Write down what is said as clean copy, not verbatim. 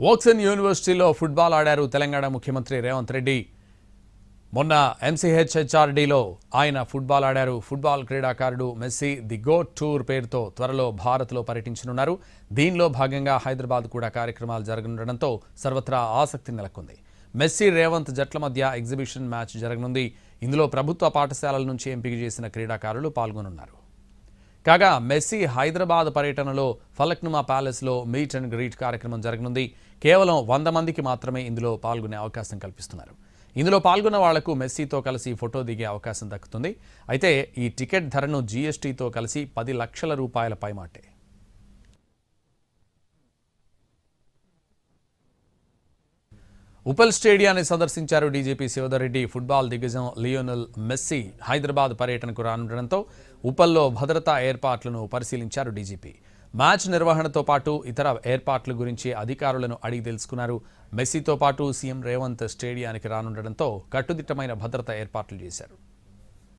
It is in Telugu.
వోక్సన్ యూనివర్సిటీలో ఫుట్బాల్ ఆడారు తెలంగాణ ముఖ్యమంత్రి రేవంత్ రెడ్డి. మొన్న MCHHRDలో ఆయన ఫుట్బాల్ ఆడారు. ఫుట్బాల్ క్రీడాకారుడు మెస్సీ ది గోట్ టూర్ పేరుతో త్వరలో భారత్లో పర్యటించనున్నారు. దీనిలో భాగంగా హైదరాబాద్ కూడా కార్యక్రమాలు జరగనుండడంతో సర్వత్రా ఆసక్తి నెలకొంది. మెస్సీ రేవంత్ జట్ల మధ్య ఎగ్జిబిషన్ మ్యాచ్ జరగనుంది. ఇందులో ప్రభుత్వ పాఠశాలల నుంచి ఎంపిక చేసిన క్రీడాకారులు పాల్గొనున్నారు. కాగా మెస్సీ హైదరాబాద్ పర్యటనలో ఫలక్నుమా ప్యాలెస్లో మీట్ అండ్ గ్రీట్ కార్యక్రమం జరగనుంది. కేవలం 100 మందికి మాత్రమే ఇందులో పాల్గొనే అవకాశం కల్పిస్తున్నారు. ఇందులో పాల్గొన్న వాళ్లకు మెస్సీతో కలిసి ఫోటో దిగే అవకాశం దక్కుతుంది. అయితే ఈ టికెట్ ధరను GSTతో కలిసి 10 లక్షల రూపాయల పైమాటే. ఉప్పల్ స్టేడియాన్ని సందర్శించారు డీజీపీ శివధర్ రెడ్డి. ఫుట్బాల్ దిగ్గజం లియోనెల్ మెస్సీ హైదరాబాద్ పర్యటనకు రానుండడంతో ఉప్పల్లో భద్రతా ఏర్పాట్లను పరిశీలించారు డీజీపీ. మ్యాచ్ నిర్వహణతో పాటు ఇతర ఏర్పాట్ల గురించి అధికారులను అడిగి తెలుసుకున్నారు. మెస్సీతో పాటు సీఎం రేవంత్ స్టేడియానికి రానుండడంతో కట్టుదిట్టమైన భద్రతా ఏర్పాట్లు చేశారు.